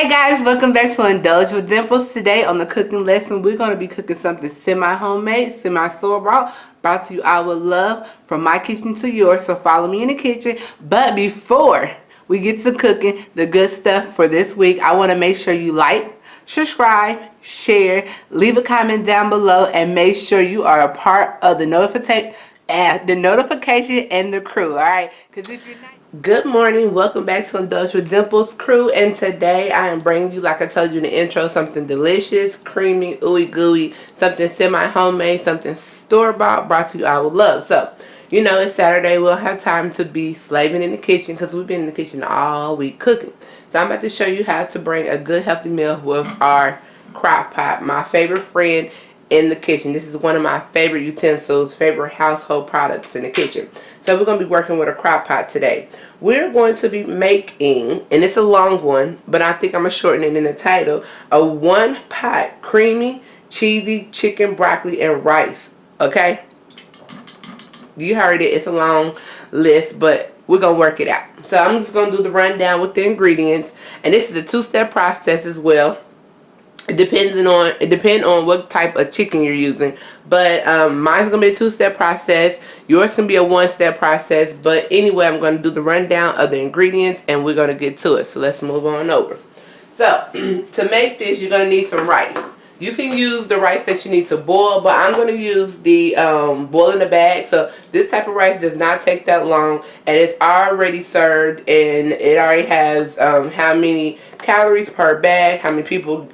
Hey guys, welcome back to Indulge with Dimples. Today on the cooking lesson, we're going to be cooking something semi-homemade, semi-store-bought, brought to you I with love, from my kitchen to yours. So follow me in the kitchen. But before we get to cooking the good stuff for this week, I want to make sure you like, subscribe, share, leave a comment down below, and make sure you are a part of the notification and the crew. All right, because if you're not. Good morning, welcome back to Indulge with Dimples crew, and today I am bringing you, like I told you in the intro, something delicious, creamy, ooey gooey, something semi-homemade, something store-bought, brought to you I with love. So, you know, it's Saturday, we'll have time to be slaving in the kitchen because we've been in the kitchen all week cooking. So I'm about to show you how to bring a good healthy meal with our crock pot, my favorite friend in the kitchen. This is one of my favorite utensils, favorite household products in the kitchen. So we're going to be working with a crock pot today. We're going to be making, and it's a long one, but I think I'm going to shorten it in the title, a one-pot creamy, cheesy chicken, broccoli, and rice. Okay? You heard it. It's a long list, but we're going to work it out. So I'm just going to do the rundown with the ingredients. And this is a two-step process as well. It depends on what type of chicken you're using, but mine's gonna be a two-step process. Yours can be a one-step process, but anyway, I'm going to do the rundown of the ingredients and we're going to get to it. So let's move on over. So to make this, you're going to need some rice. You can use the rice that you need to boil, but I'm going to use the boil in the bag. So this type of rice does not take that long, and it's already served, and it already has how many calories per bag, how many people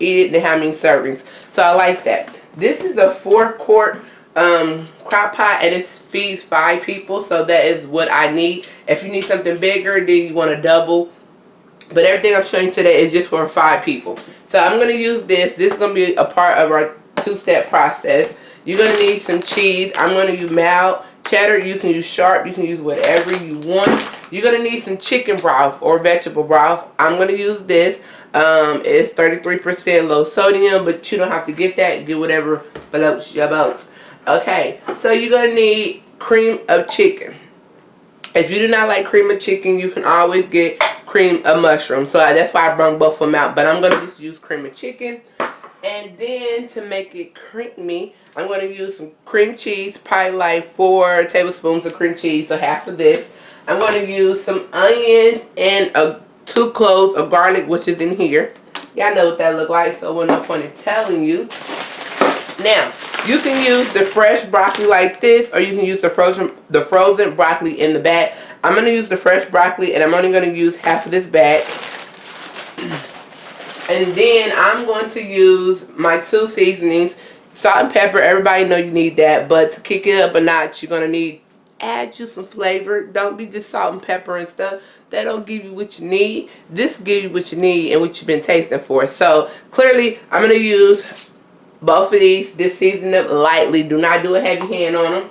eat it, and how many servings. So I like that. This is a 4-quart crock pot, and it feeds 5 people, so that is what I need. If you need something bigger, then you want to double. But everything I'm showing you today is just for 5 people. So I'm going to use this. This is going to be a part of our two-step process. You're going to need some cheese. I'm going to use mild cheddar. You can use sharp. You can use whatever you want. You're going to need some chicken broth or vegetable broth. I'm going to use this. It's 33% low sodium, but you don't have to get that. Get whatever floats your boat. Okay, so you're going to need cream of chicken. If you do not like cream of chicken, you can always get cream of mushroom. So that's why I brought both of them out. But I'm going to just use cream of chicken. And then to make it creamy, I'm going to use some cream cheese. Probably like 4 tablespoons of cream cheese. So half of this. I'm going to use some onions and 2 cloves of garlic, which is in here. Y'all know what that look like, so there's no point in telling you. Now, you can use the fresh broccoli like this, or you can use the frozen broccoli in the bag. I'm going to use the fresh broccoli, and I'm only going to use half of this bag. And then I'm going to use my 2 seasonings. Salt and pepper, everybody know you need that, but to kick it up a notch, you're going to add you some flavor. Don't be just salt and pepper and stuff. That don't give you what you need. This give you what you need and what you've been tasting for. So clearly, I'm going to use both of these. Just season them lightly. Do not do a heavy hand on them.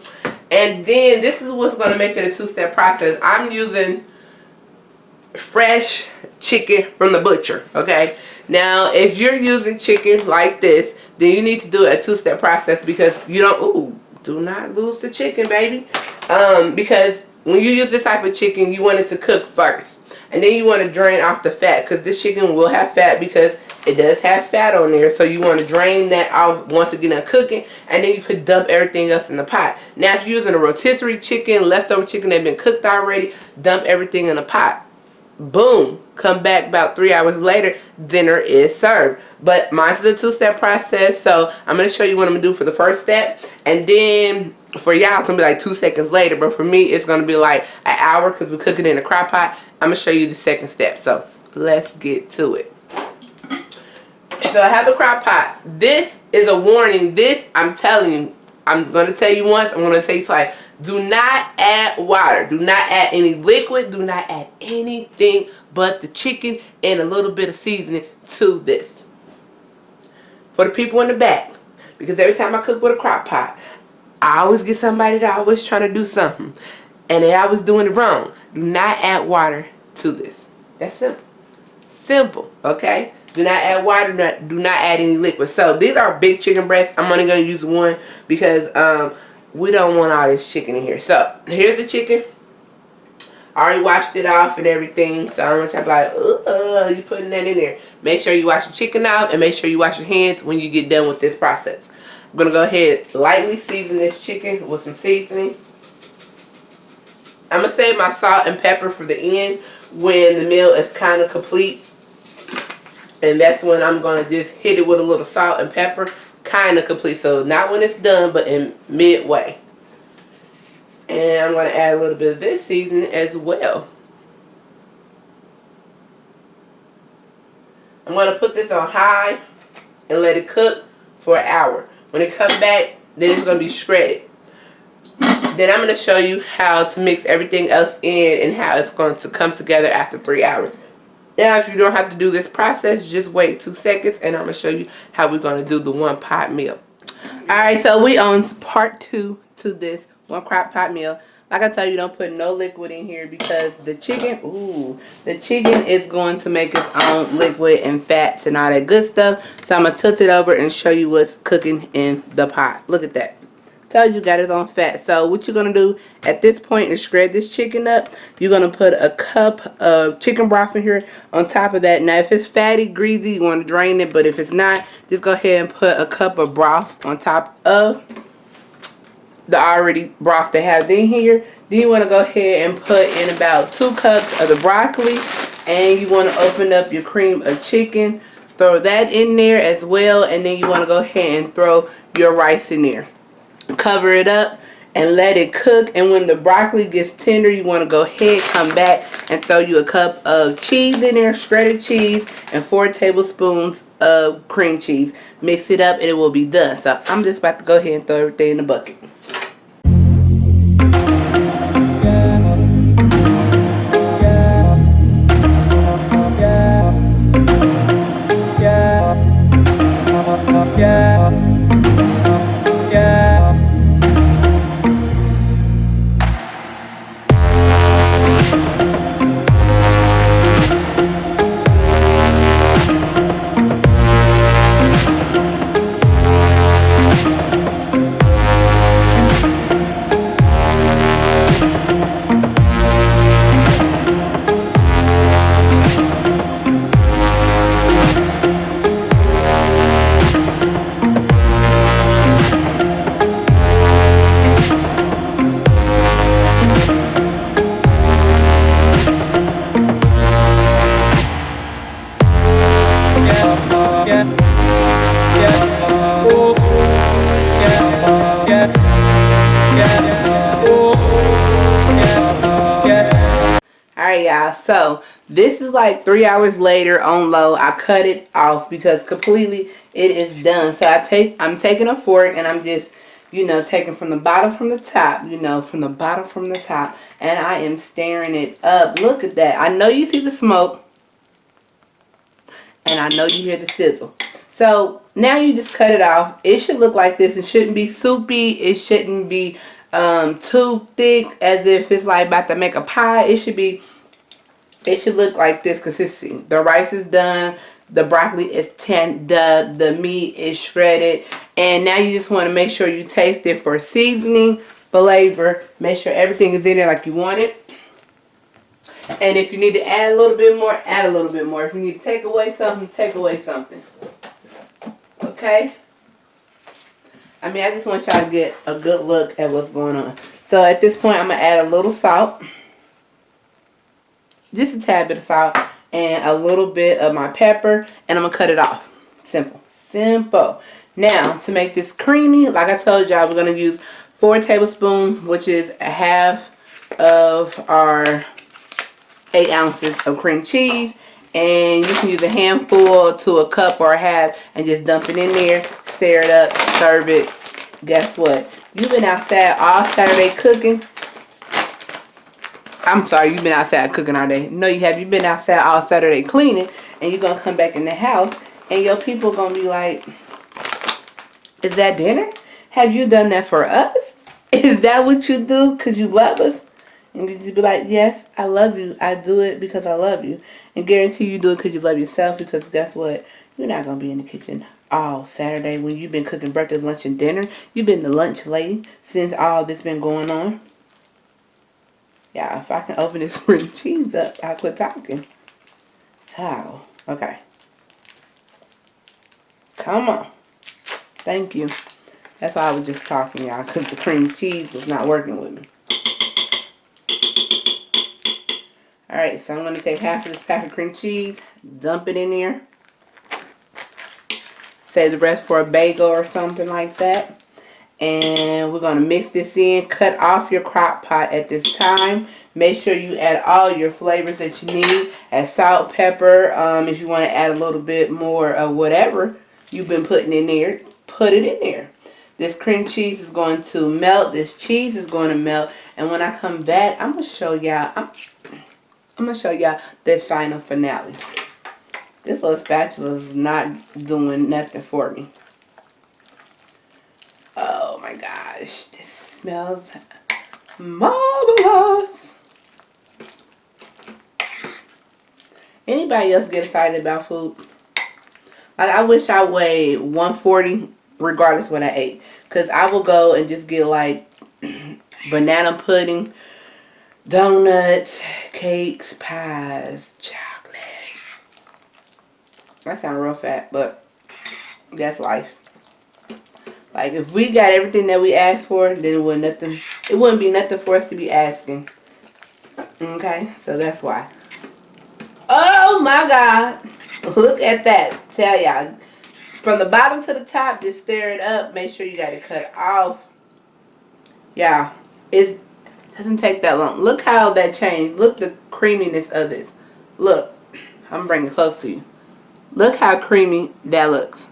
And then this is what's going to make it a two-step process. I'm using fresh chicken from the butcher. Okay. Now, if you're using chicken like this, then you need to do a two-step process because you don't. Ooh, do not lose the chicken, baby. Because when you use this type of chicken, you want it to cook first, and then you want to drain off the fat because this chicken will have fat because it does have fat on there. So you want to drain that off once it gets done cooking, and then you could dump everything else in the pot. Now, if you're using a rotisserie chicken, leftover chicken that's been cooked already, dump everything in the pot. Boom. Come back about 3 hours later, dinner is served. But mine's a two-step process, so I'm going to show you what I'm going to do for the first step, and then for y'all it's going to be like 2 seconds later, but for me it's going to be like an hour because we're cooking in a crock pot. I'm going to show you the second step, so let's get to it. So I have the crock pot. This is a warning. This, I'm telling you, I'm going to tell you once, I'm going to tell you twice. Do not add water. Do not add any liquid. Do not add anything but the chicken and a little bit of seasoning to this. For the people in the back, because every time I cook with a crock pot, I always get somebody that always trying to do something, and they always doing it wrong. Do not add water to this. That's simple. Simple, okay? Do not add water. Do not add any liquid. So these are big chicken breasts. I'm only going to use one because we don't want all this chicken in here. So here's the chicken. I already washed it off and everything, so I don't want y'all like, you putting that in there. Make sure you wash your chicken off and make sure you wash your hands when you get done with this process. I'm going to go ahead lightly season this chicken with some seasoning. I'm going to save my salt and pepper for the end when the meal is kind of complete. And that's when I'm going to just hit it with a little salt and pepper, kind of complete. So not when it's done, but in midway. And I'm going to add a little bit of this seasoning as well. I'm going to put this on high and let it cook for an hour. When it comes back, then it's going to be shredded. Then I'm going to show you how to mix everything else in and how it's going to come together after 3 hours. Now, if you don't have to do this process, just wait 2 seconds and I'm going to show you how we're going to do the one pot meal. Alright, so we on part 2 to this one crock pot meal. Like I tell you, don't put no liquid in here because the chicken is going to make its own liquid and fats and all that good stuff. So I'm going to tilt it over and show you what's cooking in the pot. Look at that. Tells you got its own fat. So what you're going to do at this point is shred this chicken up. You're going to put a cup of chicken broth in here on top of that. Now if it's fatty, greasy, you want to drain it. But if it's not, just go ahead and put a cup of broth on top of the already broth that has in here. Then you want to go ahead and put in about 2 cups of the broccoli. And you want to open up your cream of chicken. Throw that in there as well. And then you want to go ahead and throw your rice in there. Cover it up and let it cook, and when the broccoli gets tender, you want to go ahead, come back and throw you a cup of cheese in there, shredded cheese, and 4 tablespoons of cream cheese. Mix it up and it will be done. So I'm just about to go ahead and throw everything in the bucket. Alright y'all, so this is like 3 hours later on low. I cut it off because completely it is done. So I'm taking a fork and I'm just, taking from the bottom from the top, from the bottom from the top, and I am stirring it up. Look at that. I know you see the smoke and I know you hear the sizzle. So now you just cut it off. It should look like this. It shouldn't be soupy. It shouldn't be too thick as if it's like about to make a pie. It should look like this consistency. The rice is done. The broccoli is tender. The meat is shredded. And now you just want to make sure you taste it for seasoning, flavor. Make sure everything is in there like you want it. And if you need to add a little bit more, add a little bit more. If you need to take away something, take away something. Okay? I mean, I just want y'all to get a good look at what's going on. So at this point, I'm going to add a little salt. Just a tad bit of salt. And a little bit of my pepper. And I'm going to cut it off. Simple. Simple. Now, to make this creamy, like I told y'all, we're going to use 4 tablespoons, which is a half of our 8 ounces of cream cheese. And you can use a handful to a cup or a half and just dump it in there, stir it up, serve it. Guess what? You've been outside all Saturday cooking. I'm sorry, you've been outside cooking all day. No, you have. You've been outside all Saturday cleaning, and you're going to come back in the house, and your people are going to be like, is that dinner? Have you done that for us? Is that what you do because you love us? And you just be like, yes, I love you. I do it because I love you. And guarantee you do it because you love yourself, because guess what? You're not going to be in the kitchen all Saturday when you've been cooking breakfast, lunch, and dinner. You've been the lunch lady since all this been going on. Yeah, if I can open this cream cheese up, I'll quit talking. How? Okay. Come on. Thank you. That's why I was just talking, y'all, because the cream cheese was not working with me. Alright, so I'm going to take half of this pack of cream cheese, dump it in there. Save the rest for a bagel or something like that. And we're going to mix this in. Cut off your crock pot at this time. Make sure you add all your flavors that you need. Add salt, pepper. If you want to add a little bit more of whatever you've been putting in there, put it in there. This cream cheese is going to melt. This cheese is going to melt. And when I come back, I'm going to show y'all. I'm going to show y'all the final finale. This little spatula is not doing nothing for me. Oh my gosh, this smells marvelous. Anybody else get excited about food? Like, I wish I weighed 140 regardless what I ate. Because I will go and just get like banana pudding, donuts, cakes, pies, chocolate. I sound real fat, but that's life. Like, if we got everything that we asked for, then it wouldn't be nothing for us to be asking. Okay? So that's why. Oh my God. Look at that. Tell y'all. From the bottom to the top, just stir it up. Make sure you got it cut off. Yeah. It doesn't take that long. Look how that changed. Look the creaminess of this. Look. I'm bringing it close to you. Look how creamy that looks.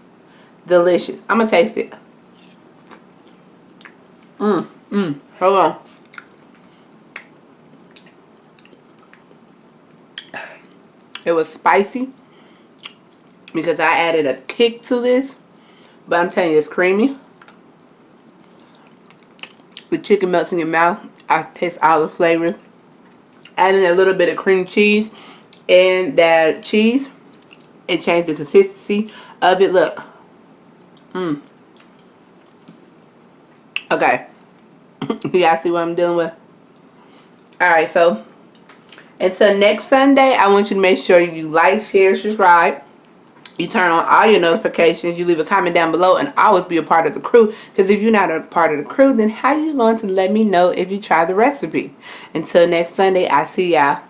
Delicious. I'm going to taste it. Hold on. It was spicy because I added a kick to this, but I'm telling you, it's creamy. The chicken melts in your mouth. I taste all the flavors. Adding a little bit of cream cheese and that cheese, it changed the consistency of it. Look. Okay. You guys see what I'm dealing with? Alright, so until next Sunday, I want you to make sure you like, share, subscribe. You turn on all your notifications. You leave a comment down below and always be a part of the crew. Because if you're not a part of the crew, then how are you going to let me know if you try the recipe? Until next Sunday, I see y'all.